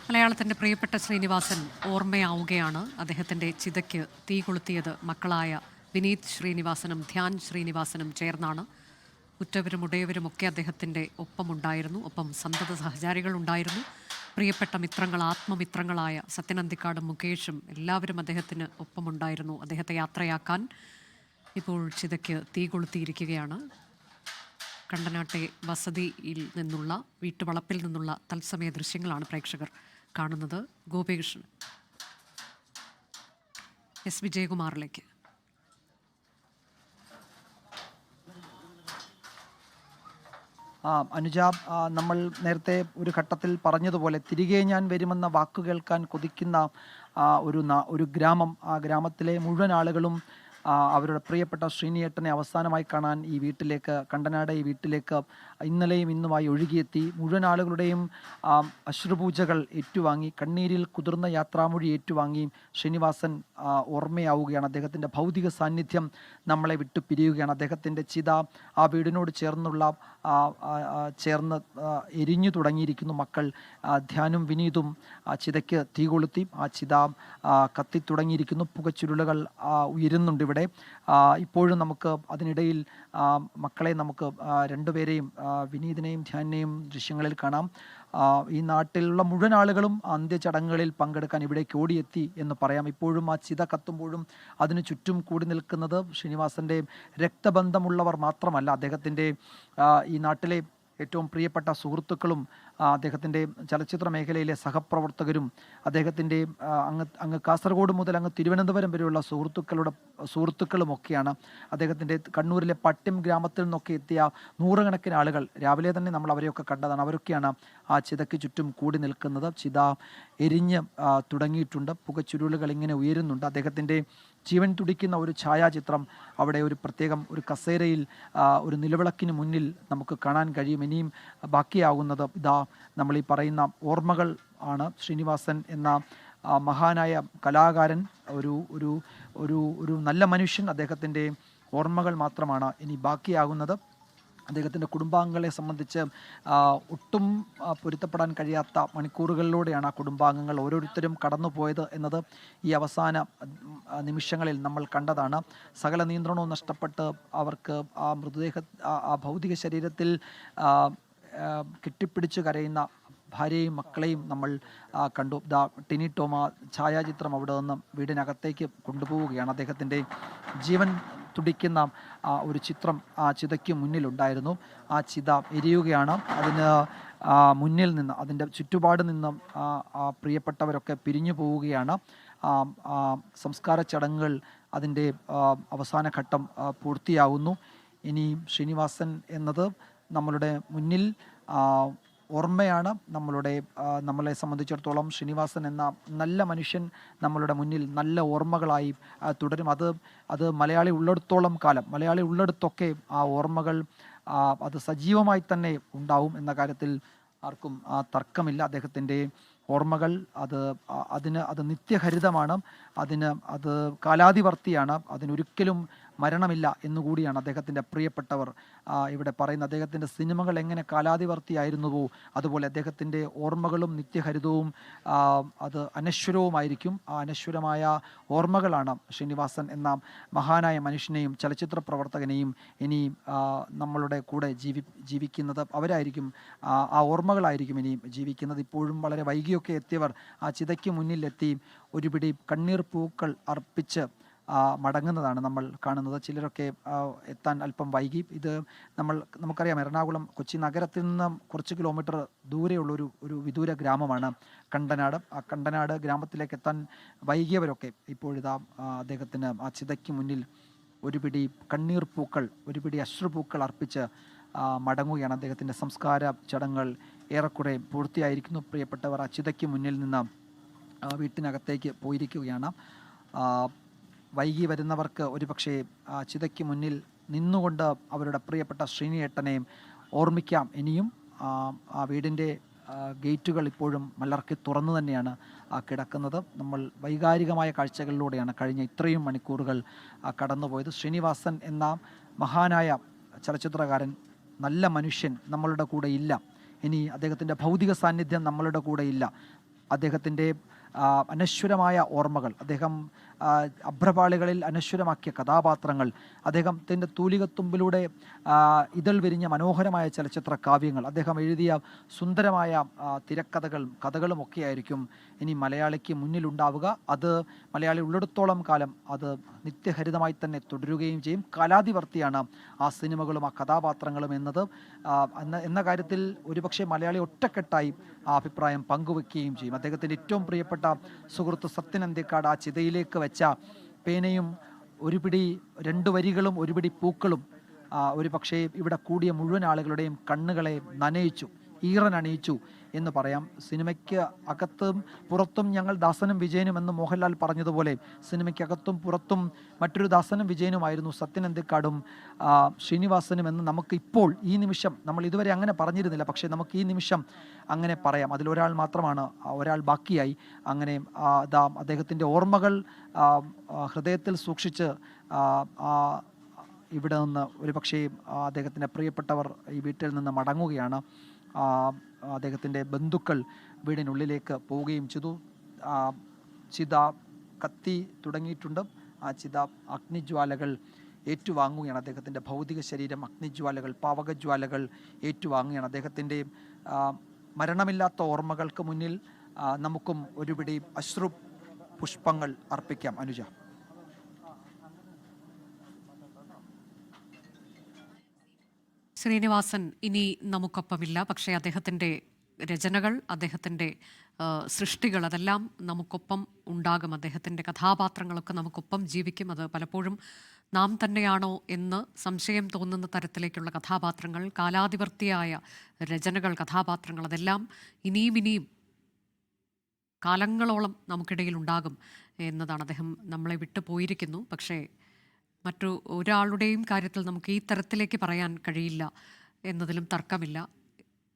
മലയാളത്തിൻ്റെ പ്രിയപ്പെട്ട ശ്രീനിവാസൻ ഓർമ്മയാവുകയാണ്. അദ്ദേഹത്തിൻ്റെ ചിതയ്ക്ക് തീ കൊളുത്തിയത് മക്കളായ വിനീത് ശ്രീനിവാസനും ധ്യാൻ ശ്രീനിവാസനും ചേർന്നാണ്. ഉറ്റവരും ഉടയവരുമൊക്കെ അദ്ദേഹത്തിൻ്റെ ഒപ്പമുണ്ടായിരുന്നു. ഒപ്പം സന്തത സഹചാരികൾ ഉണ്ടായിരുന്നു. പ്രിയപ്പെട്ട മിത്രങ്ങൾ, ആത്മമിത്രങ്ങളായ സത്യനന്ദിക്കാടും മുകേഷും എല്ലാവരും അദ്ദേഹത്തിന് ഒപ്പമുണ്ടായിരുന്നു. അദ്ദേഹത്തെ യാത്രയാക്കാൻ ഇപ്പോൾ ചിതയ്ക്ക് തീ കൊളുത്തിയിരിക്കുകയാണ്. കണ്ടനാട്ടെ വസതിയിൽ നിന്നുള്ള വീട്ടുവളപ്പിൽ നിന്നുള്ള തത്സമയ ദൃശ്യങ്ങളാണ് പ്രേക്ഷകർ കാണുന്നത്. ഗോപികൃഷ്ണൻ എസ് വിജയകുമാറിലേക്ക്. അനുജ, നമ്മൾ നേരത്തെ ഒരു ഘട്ടത്തിൽ പറഞ്ഞതുപോലെ തിരികെ ഞാൻ വരുമെന്ന വാക്കു കേൾക്കാൻ കൊതിക്കുന്ന ഒരു ഗ്രാമം. ആ ഗ്രാമത്തിലെ മുഴുവൻ ആളുകളും അവരുടെ പ്രിയപ്പെട്ട ശ്രീനിയേട്ടനെ അവസാനമായി കാണാൻ ഈ വീട്ടിലേക്ക്, കണ്ടനാട് ഈ വീട്ടിലേക്ക് ഇന്നലെയും ഇന്നുമായി ഒഴുകിയെത്തി. മുഴുവൻ ആളുകളുടെയും അശ്രുപൂജകൾ ഏറ്റുവാങ്ങി, കണ്ണീരിൽ കുതിർന്ന യാത്രാമൊഴി ഏറ്റുവാങ്ങി ശ്രീനിവാസൻ ഓർമ്മയാവുകയാണ്. അദ്ദേഹത്തിൻ്റെ ഭൗതിക സാന്നിധ്യം നമ്മളെ വിട്ടു പിരിയുകയാണ്. അദ്ദേഹത്തിൻ്റെ ചിത ആ വീടിനോട് ചേർന്ന് എരിഞ്ഞു തുടങ്ങിയിരിക്കുന്നു. മക്കൾ ധ്യാനും വിനീതും ചിതയ്ക്ക് തീ കൊളുത്തി. ആ ചിത കത്തിത്തുടങ്ങിയിരിക്കുന്നു. പുകച്ചുരുളുകൾ ഉയരുന്നുണ്ട് ഇവിടെ. ഇപ്പോഴും നമുക്ക് അതിനിടയിൽ മക്കളെ നമുക്ക് രണ്ടുപേരെയും, വിനീതിനെയും ധ്യാനിനെയും ദൃശ്യങ്ങളിൽ കാണാം. ഈ നാട്ടിലുള്ള മുഴുവൻ ആളുകളും അന്ത്യചടങ്ങുകളിൽ പങ്കെടുക്കാൻ ഇവിടേക്ക് ഓടിയെത്തി എന്ന് പറയാം. ഇപ്പോഴും ആ ചിത കത്തുമ്പോഴും അതിനു ചുറ്റും കൂടി നിൽക്കുന്നത് ശ്രീനിവാസൻ്റെ രക്തബന്ധമുള്ളവർ മാത്രമല്ല, അദ്ദേഹത്തിൻ്റെ ഈ നാട്ടിലെ ഏറ്റവും പ്രിയപ്പെട്ട സുഹൃത്തുക്കളും അദ്ദേഹത്തിൻ്റെ ചലച്ചിത്ര മേഖലയിലെ സഹപ്രവർത്തകരും അദ്ദേഹത്തിൻ്റെ അങ്ങ് കാസർഗോഡ് മുതൽ അങ്ങ് തിരുവനന്തപുരം വരെയുള്ള സുഹൃത്തുക്കളുമൊക്കെയാണ്. അദ്ദേഹത്തിൻ്റെ കണ്ണൂരിലെ പട്ടിം ഗ്രാമത്തിൽ നിന്നൊക്കെ എത്തിയ നൂറുകണക്കിന് ആളുകൾ, രാവിലെ തന്നെ നമ്മൾ അവരെയൊക്കെ കണ്ടതാണ്. അവരൊക്കെയാണ് ആ ചിതയ്ക്ക് ചുറ്റും കൂടി നിൽക്കുന്നത്. ചിത എരിഞ്ഞ് തുടങ്ങിയിട്ടുണ്ട്. പുകച്ചുരുളുകൾ ഇങ്ങനെ ഉയരുന്നുണ്ട്. അദ്ദേഹത്തിൻ്റെ ജീവൻ തുടിക്കുന്ന ഒരു ഛായാചിത്രം അവിടെ ഒരു പ്രത്യേകം ഒരു കസേരയിൽ ഒരു നിലവിളക്കിന് മുന്നിൽ നമുക്ക് കാണാൻ കഴിയും. ഇനിയും ബാക്കിയാകുന്നത് ഇതാ നമ്മൾ ഈ പറയുന്ന ഓർമ്മകൾ ആണ്. ശ്രീനിവാസൻ എന്ന മഹാനായ കലാകാരൻ, ഒരു ഒരു ഒരു ഒരു നല്ല മനുഷ്യൻ, അദ്ദേഹത്തിൻ്റെ ഓർമ്മകൾ മാത്രമാണ് ഇനി ബാക്കിയാകുന്നത്. അദ്ദേഹത്തിൻ്റെ കുടുംബാംഗങ്ങളെ സംബന്ധിച്ച് ഒട്ടും പൊരുത്തപ്പെടാൻ കഴിയാത്ത മണിക്കൂറുകളിലൂടെയാണ് ആ കുടുംബാംഗങ്ങൾ ഓരോരുത്തരും കടന്നുപോയത് എന്നത് ഈ അവസാന നിമിഷങ്ങളിൽ നമ്മൾ കണ്ടതാണ്. സകല നിയന്ത്രണവും നഷ്ടപ്പെട്ട് അവർക്ക് ആ ആ ഭൗതിക ശരീരത്തിൽ കെട്ടിപ്പിടിച്ച് കരയുന്ന ഭാര്യയും മക്കളെയും നമ്മൾ കണ്ടു. ടിനി ടോം ഛായാചിത്രം അവിടെ നിന്ന് വീടിനകത്തേക്ക് കൊണ്ടുപോവുകയാണ്. അദ്ദേഹത്തിൻ്റെ ജീവൻ തുടിക്കുന്ന ഒരു ചിത്രം ആ ചിതയ്ക്ക് മുന്നിലുണ്ടായിരുന്നു. ആ ചിത എരിയുകയാണ്. അതിന് മുന്നിൽ നിന്ന്, അതിൻ്റെ ചുറ്റുപാട് നിന്നും പ്രിയപ്പെട്ടവരൊക്കെ പിരിഞ്ഞു പോവുകയാണ്. സംസ്കാര ചടങ്ങുകൾ അതിൻ്റെ അവസാന ഘട്ടം പൂർത്തിയാവുന്നു. ഇനി ശ്രീനിവാസൻ എന്നത് നമ്മളുടെ മുന്നിൽ ഓർമ്മയാണ്. നമ്മളെ സംബന്ധിച്ചിടത്തോളം ശ്രീനിവാസൻ എന്ന നല്ല മനുഷ്യൻ നമ്മളുടെ മുന്നിൽ നല്ല ഓർമ്മകളായി തുടരും. അത് മലയാളി ഉള്ളിടത്തോളം കാലം, മലയാളി ഉള്ളിടത്തൊക്കെ ആ ഓർമ്മകൾ അത് സജീവമായി തന്നെ ഉണ്ടാവും എന്ന കാര്യത്തിൽ ആർക്കും തർക്കമില്ല. അദ്ദേഹത്തിൻ്റെ ഓർമ്മകൾ അത് നിത്യഹരിതമാണ്. അത് കാലാതിവർത്തിയാണ്. അതിനൊരിക്കലും മരണമില്ല എന്നുകൂടിയാണ് അദ്ദേഹത്തിൻ്റെ പ്രിയപ്പെട്ടവർ ഇവിടെ പറയുന്നത്. അദ്ദേഹത്തിൻ്റെ സിനിമകൾ എങ്ങനെ കാലാതിവർത്തിയായിരുന്നുവോ അതുപോലെ അദ്ദേഹത്തിൻ്റെ ഓർമ്മകളും നിത്യഹരിതവും അത് അനശ്വരവുമായിരിക്കും. ആ അനശ്വരമായ ഓർമ്മകളാണ് ശ്രീനിവാസൻ എന്ന മഹാനായ മനുഷ്യനെയും ചലച്ചിത്ര പ്രവർത്തകനെയും ഇനി നമ്മളുടെ കൂടെ ജീവിക്കുന്നത്. അവരായിരിക്കും, ആ ഓർമ്മകളായിരിക്കും ഇനി ജീവിക്കുന്നത്. ഇപ്പോഴും വളരെ വൈകിയൊക്കെ എത്തിയവർ ആ ചിതയ്ക്ക് മുന്നിലെത്തി ഒരു പിടി കണ്ണീർ പൂക്കൾ അർപ്പിച്ച് മടങ്ങുന്നതാണ് നമ്മൾ കാണുന്നത്. ചിലരൊക്കെ എത്താൻ അല്പം വൈകി. ഇത് നമുക്കറിയാം, എറണാകുളം കൊച്ചി നഗരത്തിൽ നിന്ന് കുറച്ച് കിലോമീറ്റർ ദൂരെയുള്ള ഒരു വിദൂര ഗ്രാമമാണ് കണ്ടനാട്. ആ കണ്ടനാട് ഗ്രാമത്തിലേക്ക് എത്താൻ വൈകിയവരൊക്കെ ഇപ്പോഴിതാ അദ്ദേഹത്തിന് ആ ചിതയ്ക്ക് മുന്നിൽ ഒരു പിടി കണ്ണീർ പൂക്കൾ, ഒരു പിടി അശ്രുപൂക്കൾ അർപ്പിച്ച് മടങ്ങുകയാണ്. അദ്ദേഹത്തിൻ്റെ സംസ്കാര ചടങ്ങുകൾ ഏറെക്കുറെ പൂർത്തിയായിരിക്കുന്നു. പ്രിയപ്പെട്ടവർ ആ ചിതയ്ക്ക് മുന്നിൽ നിന്ന് വീട്ടിനകത്തേക്ക് പോയിരിക്കുകയാണ്. വൈകി വരുന്നവർക്ക് ഒരുപക്ഷെ ചിതയ്ക്ക് മുന്നിൽ നിന്നുകൊണ്ട് അവരുടെ പ്രിയപ്പെട്ട ശ്രീനിയേട്ടനെ ഓർമ്മിക്കാം. ഇനിയും ആ വീടിൻ്റെ ഗേറ്റുകൾ ഇപ്പോഴും മലർക്കി തുറന്നു തന്നെയാണ് കിടക്കുന്നത്. നമ്മൾ വൈകാരികമായ കാഴ്ചകളിലൂടെയാണ് കഴിഞ്ഞ ഇത്രയും മണിക്കൂറുകൾ കടന്നുപോയത്. ശ്രീനിവാസൻ എന്ന മഹാനായ ചലച്ചിത്രകാരൻ, നല്ല മനുഷ്യൻ നമ്മളുടെ കൂടെ ഇല്ല. ഇനി അദ്ദേഹത്തിൻ്റെ ഭൗതിക സാന്നിധ്യം നമ്മളുടെ കൂടെ ഇല്ല. അദ്ദേഹത്തിൻ്റെ അനശ്വരമായ ഓർമ്മകൾ, അദ്ദേഹം അഭ്രപാളികളിൽ അനശ്വരമാക്കിയ കഥാപാത്രങ്ങൾ, അദ്ദേഹത്തിൻ്റെ തൂലികത്തുമ്പിലൂടെ ഇതൾ വിരിഞ്ഞ മനോഹരമായ ചലച്ചിത്ര കാവ്യങ്ങൾ, അദ്ദേഹം എഴുതിയ സുന്ദരമായ കഥകളും ഒക്കെ ആയിരിക്കും ഇനി മലയാളിക്ക് മുന്നിലുണ്ടാവുക. അത് മലയാളി ഉള്ളിടത്തോളം കാലം അത് നിത്യഹരിതമായി തന്നെ തുടരുകയും ചെയ്യും. കാലാതിവർത്തിയാണ് ആ സിനിമകളും ആ കഥാപാത്രങ്ങളും എന്ന കാര്യത്തിൽ ഒരുപക്ഷെ മലയാളി ഒറ്റക്കെട്ടായി ആ അഭിപ്രായം പങ്കുവെക്കുകയും ചെയ്യും. അദ്ദേഹത്തിൻ്റെ ഏറ്റവും പ്രിയപ്പെട്ട സുഹൃത്ത് സത്യൻ അന്തിക്കാട് ആ ചിതയിലേക്ക് വെച്ച പേനയും രണ്ട് വരികളും ഒരു പിടി പൂക്കളും ഒരു പക്ഷേ ഇവിടെ കൂടിയ മുഴുവൻ ആളുകളുടെയും കണ്ണുകളെ നനയിച്ചു, ഈറനണിയിച്ചു എന്ന് പറയാം. സിനിമയ്ക്ക് അകത്തും പുറത്തും ഞങ്ങൾ ദാസനും വിജയനും എന്ന് മോഹൻലാൽ പറഞ്ഞതുപോലെ സിനിമയ്ക്കകത്തും പുറത്തും മറ്റൊരു ദാസനും വിജയനുമായിരുന്നു സത്യൻ അന്തിക്കാടും ശ്രീനിവാസനും എന്ന് നമുക്ക് ഇപ്പോൾ ഈ നിമിഷം, നമ്മൾ ഇതുവരെ അങ്ങനെ പറഞ്ഞിരുന്നില്ല, പക്ഷേ നമുക്ക് ഈ നിമിഷം അങ്ങനെ പറയാം. അതിലൊരാൾ മാത്രമാണ്, ഒരാൾ ബാക്കിയായി. അങ്ങനെ അദ്ദേഹത്തിൻ്റെ ഓർമ്മകൾ ഹൃദയത്തിൽ സൂക്ഷിച്ച് ഇവിടെ നിന്ന് ഒരുപക്ഷേ അദ്ദേഹത്തിൻ്റെ പ്രിയപ്പെട്ടവർ ഈ വീട്ടിൽ നിന്ന് മടങ്ങുകയാണ്. അദ്ദേഹത്തിൻ്റെ ബന്ധുക്കൾ വീടിനുള്ളിലേക്ക് പോവുകയും ചെയ്തു. ചിത കത്തി തുടങ്ങിയിട്ടുണ്ട്. ആ ചിത അഗ്നിജ്വാലകൾ ഏറ്റുവാങ്ങുകയാണ്. അദ്ദേഹത്തിൻ്റെ ഭൗതിക ശരീരം അഗ്നിജ്വാലകൾ, പാവകജ്വാലകൾ ഏറ്റുവാങ്ങുകയാണ്. അദ്ദേഹത്തിൻ്റെ മരണമില്ലാത്ത ഓർമ്മകൾക്ക് മുന്നിൽ നമുക്കും ഒരുപിടി അശ്രു പുഷ്പങ്ങൾ അർപ്പിക്കാം. അനുജ. ശ്രീനിവാസൻ ഇനി നമുക്കൊപ്പമില്ല, പക്ഷേ അദ്ദേഹത്തിൻ്റെ രചനകൾ, അദ്ദേഹത്തിൻ്റെ സൃഷ്ടികൾ അതെല്ലാം നമുക്കൊപ്പം ഉണ്ടാകും. അദ്ദേഹത്തിൻ്റെ കഥാപാത്രങ്ങളൊക്കെ നമുക്കൊപ്പം ജീവിക്കും. അത് പലപ്പോഴും നാം തന്നെയാണോ എന്ന് സംശയം തോന്നുന്ന തരത്തിലേക്കുള്ള കഥാപാത്രങ്ങൾ, കാലാതിവർത്തിയായ രചനകൾ, കഥാപാത്രങ്ങൾ അതെല്ലാം ഇനിയും കാലങ്ങളോളം നമുക്കിടയിൽ ഉണ്ടാകും എന്നതാണ്. അദ്ദേഹം നമ്മളെ വിട്ടു പോയിരിക്കുന്നു. പക്ഷേ ഒരാളുടെയും കാര്യത്തിൽ നമുക്ക് ഈ തരത്തിലേക്ക് പറയാൻ കഴിയില്ല എന്നതിലും തർക്കമില്ല.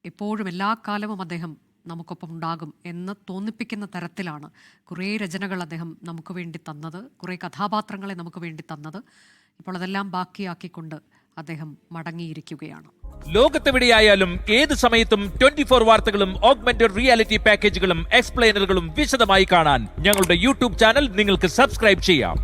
എപ്പോഴും എല്ലാ കാലവും അദ്ദേഹം നമുക്കൊപ്പം ഉണ്ടാകും എന്ന് തോന്നിപ്പിക്കുന്ന തരത്തിലാണ് കുറേ രചനകൾ അദ്ദേഹം നമുക്ക് വേണ്ടി തന്നത്, കുറേ കഥാപാത്രങ്ങളെ നമുക്ക് വേണ്ടി തന്നത്. ഇപ്പോൾ അതെല്ലാം ബാക്കിയാക്കിക്കൊണ്ട് അദ്ദേഹം മടങ്ങിയിരിക്കുകയാണ്. ലോകത്തെവിടെയായാലും ഏത് സമയത്തും 24 വാർത്തകളും ഓഗ്മെന്റഡ് റിയാലിറ്റി പാക്കേജുകളും എക്സ്പ്ലെയിനറുകളും വിശദമായി കാണാൻ ഞങ്ങളുടെ യൂട്യൂബ് ചാനൽ നിങ്ങൾക്ക് സബ്സ്ക്രൈബ് ചെയ്യാം.